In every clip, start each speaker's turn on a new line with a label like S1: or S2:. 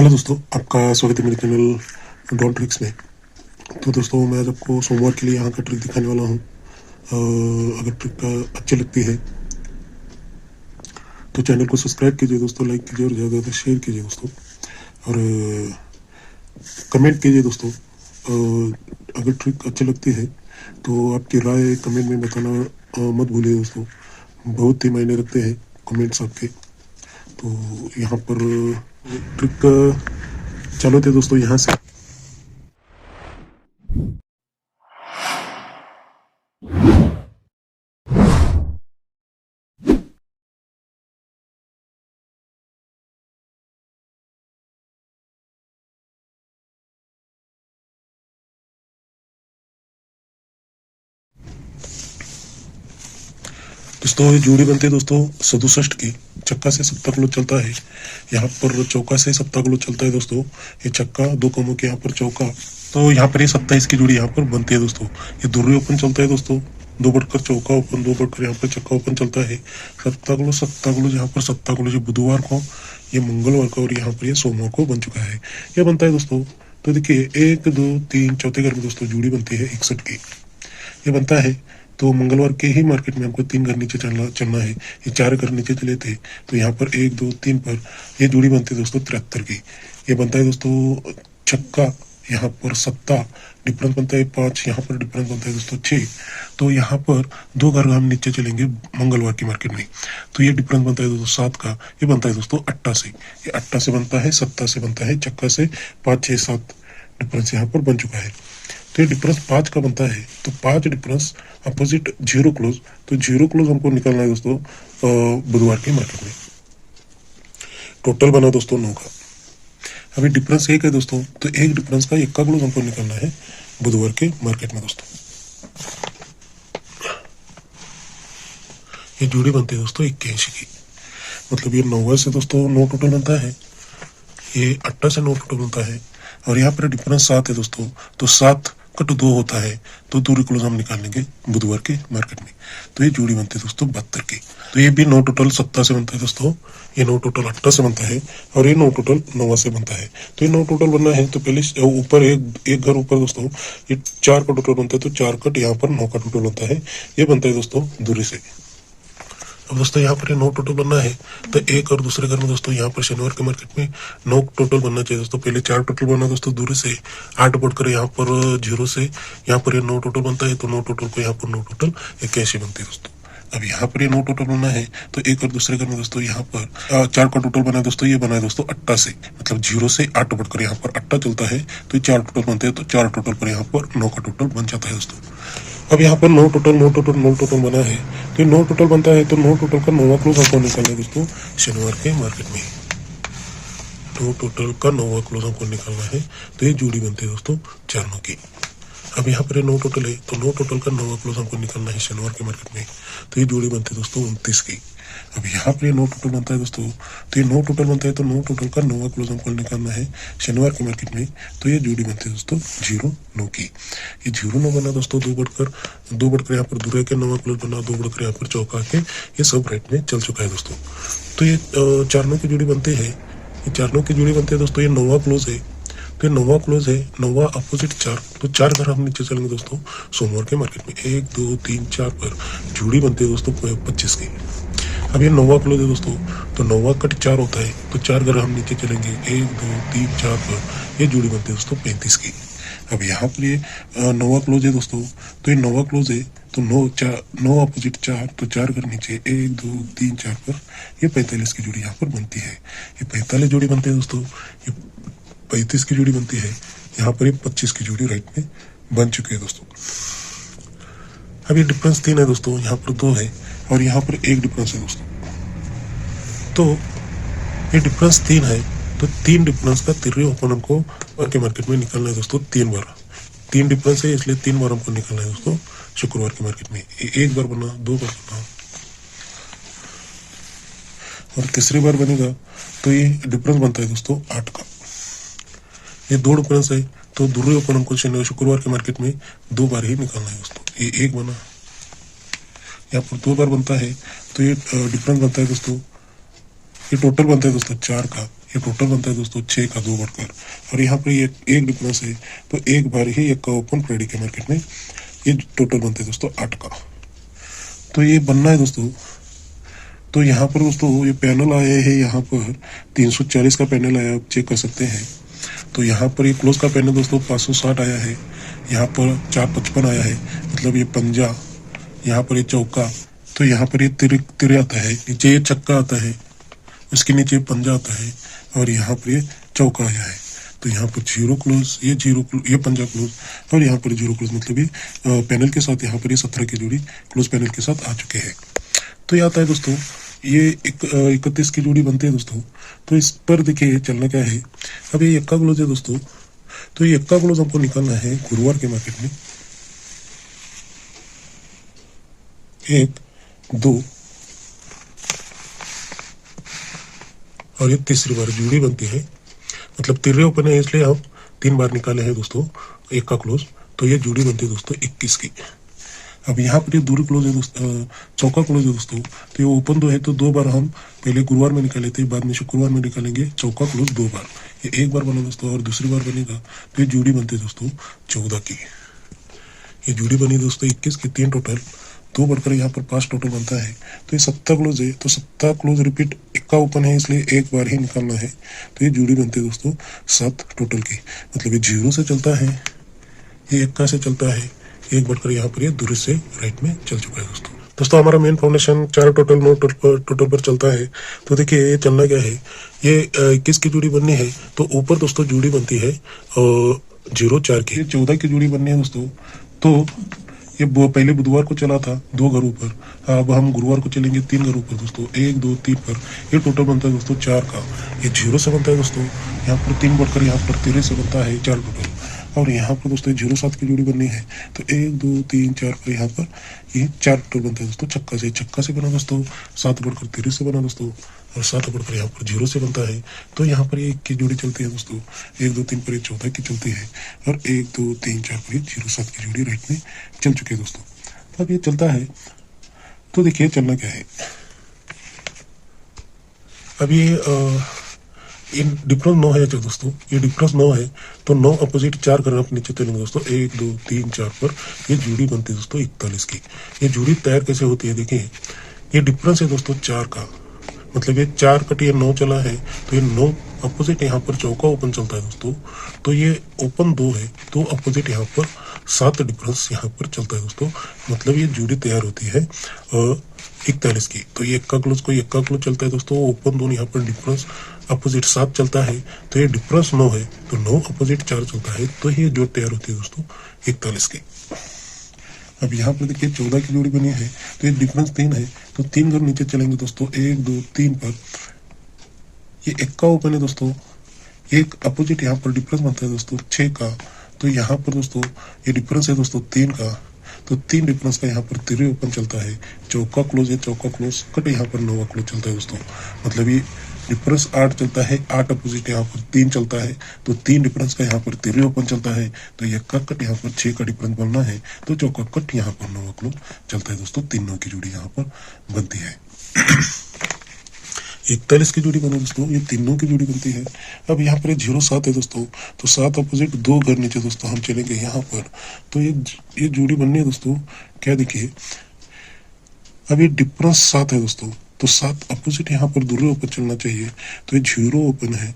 S1: Hello दोस्तों, आपका स्वागत है मेरे चैनल डॉन ट्रिक्स में। तो दोस्तों, मैं आज आपको सोमवार के लिए यहाँ का ट्रिक दिखाने वाला हूँ। अगर ट्रिक अच्छी लगती है तो चैनल को सब्सक्राइब कीजिए दोस्तों, लाइक कीजिए और ज़्यादा से ज़्यादा शेयर कीजिए दोस्तों, और कमेंट कीजिए दोस्तों। अगर ट्रिक अच्छी लगती है तो आपकी राय कमेंट में बताना मत भूलिए दोस्तों, बहुत ही मायने रखते हैं कमेंट्स आपके। तो यहाँ पर ट्रिक चालू थे दोस्तों। यहाँ से दोस्तों, ये जोड़ी बनती है दोस्तों 67 की। चक्का से 70 किलो चलता है, यहाँ पर चौका से 70 किलो चलता है दोस्तों। ये चक्का दो कमों के यहाँ पर चौका, तो यहाँ पर ये 27 की जोड़ी यहाँ पर बनती है दोस्तों। ये दुर्री ओपन चलता है दोस्तों, 2 बढ़कर चौका ओपन, 2 बढ़कर यहाँ पर चक्का ओपन चलता है। 70 किलो यहाँ पर 70 किलो जो बुधवार को, ये मंगलवार को और यहाँ पर ये सोमवार को बन चुका है। यह बनता है दोस्तों। तो देखिए 1 2 3 चौथे घर में दोस्तों जोड़ी बनती है 61 की, ये बनता है। तो मंगलवार के ही मार्केट में हमको 3 घर नीचे चलना है। ये 4 घर नीचे चले थे, तो यहाँ पर 1 2 3 पर ये जोड़ी बनती है दोस्तों 73 की। ये बनता है दोस्तों छक्का, यहाँ पर 7 डिफरेंस बनता है 5, यहाँ पर डिफरेंस बनता है दोस्तों 6। तो यहाँ पर 2 घर हम नीचे चलेंगे मंगलवार की मार्केट में, तो ये डिफरेंस बनता है दोस्तों 7 का। ये बनता है दोस्तों 8 से, ये 8 से बनता है, 7 से बनता है, चक्का से 5 6 7 डिफरेंस यहाँ पर बन चुका है। तो ये डिफरेंस 5 का बनता है, तो 5 डिफरेंस अपोजिट 0 क्लोज, तो 0 क्लोज हमको निकालना है दोस्तों बुधवार के मार्केट में। टोटल बना दोस्तों 9 का। अभी डिफरेंस 1 है दोस्तों, तो 1 डिफरेंस का 1 का क्लोज हमको निकालना है बुधवार के मार्केट में दोस्तों। ये जोड़ी बनती है दोस्तों 81 की, मतलब ये 9 से दोस्तों 9 टोटल बनता है, ये 8 से 9 टोटल बनता है, और यहाँ पर डिफरेंस 7 है दोस्तों। तो 7 कट 2 होता है, तो दूरी क्लोज हम निकाल लेंगे बुधवार के मार्केट में। तो ये जोड़ी बनती है दोस्तों 72 की। तो ये भी 9 टोटल 7 से बनता है दोस्तों, ये 9 टोटल 8 से बनता है, और ये 9 टोटल 9 से बनता है। तो ये 9 टोटल बनना है, तो पहले ऊपर एक घर ऊपर दोस्तों ये 4 का टोटल बनता है, तो 4 कट यहाँ पर 9 का टोटल बनता है। ये बनता है दोस्तों दूरी से। अब दोस्तों यहाँ पर 9 टोटल बनना है, तो एक और दूसरे घर में दोस्तों यहाँ पर शनिवार के मार्केट में 9 टोटल बनना चाहिए दोस्तों। पहले 4 टोटल बनना दोस्तों दूर से, 8 बढ़कर यहाँ पर 0 से यहाँ पर ये 9 टोटल बनता है, तो 9 टोटल को यहाँ पर 9 टोटल 81 बनती है दोस्तों। अब यहाँ पर ये 9 टोटल बनना है, तो एक और दूसरे घर में दोस्तों यहाँ पर 4 का टोटल बना है दोस्तों। ये बना है दोस्तों 8 से, मतलब 0 से 8 बढ़कर यहाँ पर 8 चलता है, तो 4 टोटल बनते हैं, तो 4 टोटल पर यहाँ पर 9 का टोटल बन जाता है दोस्तों। अब यहाँ पर 9 टोटल बना है, तो 9 टोटल बनता है, तो 9 टोटल का 9वां क्लोज हमको निकालना है दोस्तों शनिवार के मार्केट में। 9 टोटल का 9वां क्लोज हमको निकालना है, तो ये जोड़ी बनती है दोस्तों 4 9 की। अब यहाँ पर 9 टोटल है, तो 9 टोटल का 9वां क्लोज हमको निकालना है शनिवार के मार्केट में, तो ये जोड़ी बनती है दोस्तों 29 की। अब यहाँ पर 9 टोटल बनता है दोस्तों, तो ये 9 टोटल बनता है, तो 9 टोटल का 9वां क्लोज हमको निकालना है शनिवार के मार्केट में, तो ये जोड़ी बनती है दोस्तों 0 9 की। ये 0 9 बना दोस्तों, 2 बढ़कर यहाँ पर दूर के 9वां क्लोज बना, 2 बढ़कर यहाँ पर चौका के, ये सब राइट में चल चुका है दोस्तों। तो ये 4 9 की जोड़ी बनती है, ये 4 9 की जोड़ी बनती है दोस्तों। ये 9वां क्लोज है, तो 9वां क्लोज है, 9वां अपोजिट 4, तो 4 घर हम नीचे चलेंगे दोस्तों सोमवार के मार्केट में। 1 2 3 4 पर जोड़ी बनती है दोस्तों 25 की। अब ये 9वां क्लोज है दोस्तों, तो 9वां कट 4 होता है, तो 4 घर हम नीचे चलेंगे 1 2 3 4 पर, ये जोड़ी बनती है दोस्तों 35 की। अब यहाँ पर ये 9वां क्लोज है दोस्तों, तो ये 9वां क्लोज है, तो 9 अपोजिट 4, तो 4 घर नीचे 1 2 3 4 पर, ये 45 की जोड़ी यहाँ पर बनती है। ये 45 जोड़ी बनती है दोस्तों, ये 35 की जोड़ी बनती है, यहाँ पर ये 25 की जोड़ी राइट में बन चुकी है दोस्तों। अब ये डिफरेंस 3 है दोस्तों, यहाँ पर 2 है और यहाँ पर 1 डिफरेंस है दोस्तों। तो ये डिफरेंस 3 है, तो 3 डिफरेंस का तिर्री ओपन हमको के मार्केट में निकालना है दोस्तों 3 बार। 3 डिफरेंस है, इसलिए 3 बार हमको निकालना है दोस्तों शुक्रवार के मार्केट में। 1 बार बना, 2 बार बना, और तीसरी बार बनेगा, तो ये डिफरेंस बनता है दोस्तों 8 का। ये 2 डिफरेंस है, तो दूसरे ओपन हमको शुक्रवार के मार्केट में 2 बार ही निकालना है दोस्तों। ये 1 बना, यहाँ पर 2 बार बनता है, तो ये डिफरेंस बनता है दोस्तों, ये टोटल बनता है दोस्तों 4 का। ये टोटल बनता है दोस्तों 6 का 2 बढ़कर। और यहाँ पर एक डिफरेंस है, तो एक बार ही एक का ओपन फ्राइडे के मार्केट में ये टोटल बनते हैं दोस्तों 8 का। तो ये बनना है दोस्तों। तो यहाँ पर दोस्तों ये पैनल आया है, यहाँ पर 340 का पैनल आया, आप चेक कर सकते हैं। तो यहाँ पर ये क्लोज का पैनल दोस्तों 560 आया है, यहाँ पर 455 आया है, मतलब ये पंजा, यहाँ पर ये चौका, तो यहाँ पर ये तिरे आता है, नीचे ये चक्का आता है, उसके नीचे पंजा आता है, और यहाँ पर ये चौका आया है। तो यहाँ पर जीरो क्लोज, ये पंजा क्लोज, और यहाँ पर जीरो क्लोज, मतलब ये पैनल के साथ यहाँ पर ये 17 की जोड़ी क्लोज पैनल के साथ आ चुके हैं। तो ये आता है दोस्तों, ये 31 की जोड़ी बनते हैं दोस्तों। तो इस पर देखिए चलना क्या है। अब ये एक्का क्लोज है दोस्तों, तो ये एक्का क्लोज हमको निकालना है गुरुवार के मार्केट में। 1, 2 और ये तीसरी बार जोड़ी बनती है, मतलब तिर्रे ओपन है इसलिए हम 3 बार निकाले हैं दोस्तों एक का क्लोज। तो ये जोड़ी बनती है दोस्तों 21 की। अब यहाँ पर ये दूरी क्लोज है दोस्तों, चौका क्लोज है दोस्तों। तो ये ओपन 2 है, तो 2 बार हम पहले गुरुवार में निकाले थे, बाद में शुक्रवार में निकालेंगे चौका क्लोज 2 बार। ये एक बार बना दोस्तों और दूसरी बार बनेगा, तो ये जोड़ी बनती है दोस्तों 14 की। ये जोड़ी बनी दोस्तों 21 की, 3 टोटल, 2 बढ़कर यहाँ पर 5 टोटल बनता है। तो ये 7 क्लोज है, तो 7 क्लोज रिपीट, इक्का ओपन है इसलिए एक बार ही निकालना है। तो ये जोड़ी बनती है दोस्तों 7 टोटल की, मतलब ये 0 से चलता है, ये इक्का से चलता है, एक बढ़कर यहाँ पर ये दूर से राइट में चल चुका है दोस्तों। हमारा मेन फाउंडेशन 4 टोटल 9 टोटल पर चलता है। तो देखिए ये चलना क्या है, ये 21 की जोड़ी बननी है, तो ऊपर दोस्तों जोड़ी बनती है 0-4 की। 14 की जोड़ी बननी है दोस्तों। तो ये पहले बुधवार को चला था 2 घरों पर, अब हम गुरुवार को चलेंगे 3 घरों पर दोस्तों, 1, 2, 3 पर। ये टोटल बनता है दोस्तों 4 का। ये 0 से बनता है दोस्तों, यहाँ पर 3 बढ़कर यहाँ पर 13 से बनता है 4 टोटल। और यहाँ पर दोस्तों 0-7 की जोड़ी बननी है, तो 1, 2, 3, 4 पर यहाँ पर ये 4 टोटल बनता है दोस्तों चक्का से बना दोस्तों, 7 बढ़कर 13 से बना दोस्तों, और 7 बढ़कर यहाँ पर 0 से बनता है। तो यहाँ पर ये 1 की जोड़ी चलती है दोस्तों, 1, 2, 3 पर ये 14 की चलती है, और 1, 2, 3, 4 पर ये 0-7 की जोड़ी राइट में चल चुकी है दोस्तों। तो अब ये चलता है, तो देखिए चलना क्या है। अब ये डिफरेंस 9 है दोस्तों, ये डिफरेंस 9 है, तो 9 अपोजिट 4 कर आप नीचे चलेंगे दोस्तों, 1, 2, 3, 4 पर ये जोड़ी बनती है दोस्तों 41 की। ये जोड़ी तैयार कैसे होती है देखिए, ये डिफरेंस है दोस्तों 4 का, मतलब ये 4 कट ये 9 चला है, तो ये 9 अपोजिट यहाँ पर चौका ओपन चलता है दोस्तों। तो ये ओपन 2 है, तो अपोजिट यहाँ पर 7 डिफरेंस यहाँ पर चलता है दोस्तों, मतलब ये जोड़ी तैयार होती है 41 की। तो ये एक्का क्लोज चलता है दोस्तों, ओपन 2 यहाँ पर डिफरेंस अपोजिट 7 चलता है, तो ये डिफरेंस 9 है, तो 9 अपोजिट 4 चलता है, तो ये जो तैयार होती है दोस्तों 41 की। अब यहाँ पर देखिए 14 की जोड़ी बनी है, तो ये डिफरेंस 3 है, तो 3 घर नीचे चलेंगे दोस्तों, 1, 2, 3 पर ये एक्का ओपन है दोस्तों, एक अपोजिट यहाँ पर डिफरेंस बनता है दोस्तों 6 का। तो यहाँ पर दोस्तों ये डिफरेंस है दोस्तों 3 का, तो 3 डिफरेंस का यहाँ पर 3 ओपन चलता है, चौका क्लोज है, चौका क्लोज कट यहाँ पर 9 क्लोज चलता है दोस्तों, मतलब ये डिफरेंस 8 चलता है, 8 अपोजिट यहाँ पर 3 चलता है, तो 3 डिफरेंस का यहाँ पर 3 ओपन चलता है, तो ये कट यहाँ पर 6 का डिफरेंस बनना है, तो चौका कट यहाँ पर 9 क्लोज चलता है दोस्तों, 3 9 की जोड़ी यहाँ पर बनती है। 41 की जोड़ी बने दोस्तों, ये 3 9 की जोड़ी बनती है। अब यहाँ पर 0-7 है दोस्तों, तो 7 अपोजिट 2 घर नीचे दोस्तों हम चलेंगे यहाँ पर, तो ये जोड़ी बननी है दोस्तों। क्या देखिए, अब ये डिफरेंस 7 है दोस्तों, तो 7 अपोजिट यहाँ पर दूर ओपन चलना चाहिए, तो ये 0 ओपन है,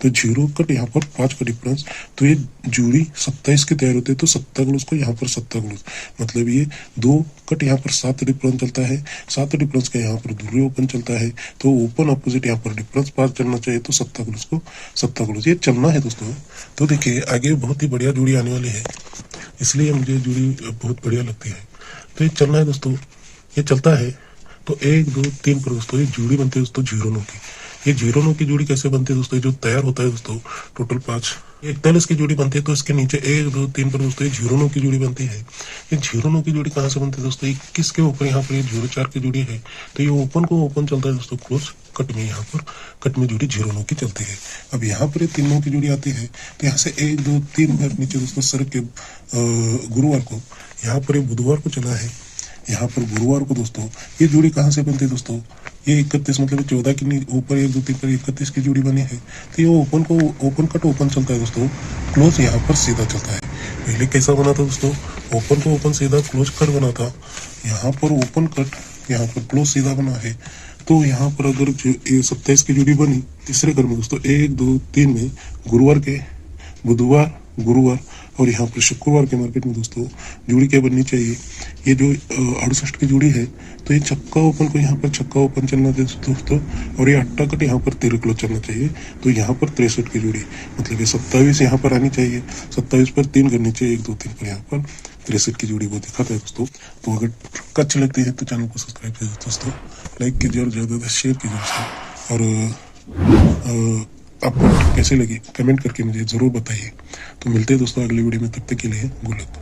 S1: तो 0 कट यहाँ पर 5 का डिफरेंस, तो ये जोड़ी 27 के तैयार होते हैं, तो 7 क्लोज को यहाँ पर 7 क्लोज, मतलब ये 2 कट यहाँ पर 7 डिफरेंस चलता है, 7 डिफरेंस का यहाँ पर दूर ओपन चलता है, तो ओपन अपोजिट यहाँ पर डिफरेंस 5 चलना चाहिए, तो 7 क्लोज को 7 क्लोज ये चलना है दोस्तों। तो देखिए आगे बहुत ही बढ़िया जोड़ी आने वाली है, इसलिए मुझे जोड़ी बहुत बढ़िया लगती है। तो ये चलना है दोस्तों, ये चलता है, तो 1, 2, 3 पर दोस्तों ये जोड़ी बनती है दोस्तों 0 9 की। ये 0 9 की जोड़ी कैसे बनती है दोस्तों, जो तैयार होता है दोस्तों टोटल 5, 41 की जोड़ी बनती है, तो इसके नीचे 1, 2, 3 पर दोस्तों ये 0 9 की जोड़ी बनती है। ये 0 9 की जोड़ी कहाँ से बनती है दोस्तों, 21 के ऊपर यहाँ पर ये 0-4 की जोड़ी है, तो ये ओपन को ओपन चलता है दोस्तों क्लोज कट में, यहाँ पर कट में जोड़ी 0 9 की चलती है। अब यहाँ पर ये 3 9 की जोड़ी आती है, तो यहाँ से 1, 2, 3 घर नीचे दोस्तों सर के गुरुवार को, यहाँ पर ये बुधवार को चला है, यहाँ पर गुरुवार को दोस्तों ये जोड़ी कहाँ से बनती है दोस्तों, ये 31 मतलब 14 की ऊपर 1 2 3 पर 31 की जोड़ी बनी है। तो ये ओपन कट ओपन चलता है दोस्तों, क्लोज यहाँ पर सीधा चलता है। पहले कैसा बना था दोस्तों, ओपन को ओपन सीधा क्लोज कट बना था, यहाँ पर ओपन कट यहाँ पर क्लोज सीधा बना है। तो यहाँ पर अगर जो 27 की जोड़ी बनी तीसरे क्रम में दोस्तों 1 2 3 में गुरुवार के बुधवार गुरुवार और यहाँ पर शुक्रवार के मार्केट में दोस्तों जोड़ी क्या बननी चाहिए, ये जो 68 की जोड़ी है तो ये छक्का ओपन को यहाँ पर छक्का ओपन चलना चाहिए दोस्तों, और ये अट्टा कट यहाँ पर 13 क्लोज चलना चाहिए। तो यहाँ पर 63 की जोड़ी मतलब ये 27 यहाँ पर आनी चाहिए, 27 पर 3 करनी चाहिए, 1 2 3 पर यहाँ पर 63 की जोड़ी वो दिखाता है दोस्तों। तो अगर अच्छी लगती है तो चैनल को सब्सक्राइब कीजिए दोस्तों, लाइक कीजिए और ज़्यादा से शेयर कीजिए दोस्तों, और आपको कैसे लगी कमेंट करके मुझे ज़रूर बताइए। तो मिलते हैं दोस्तों अगली वीडियो में, तब तक के लिए गुड लक।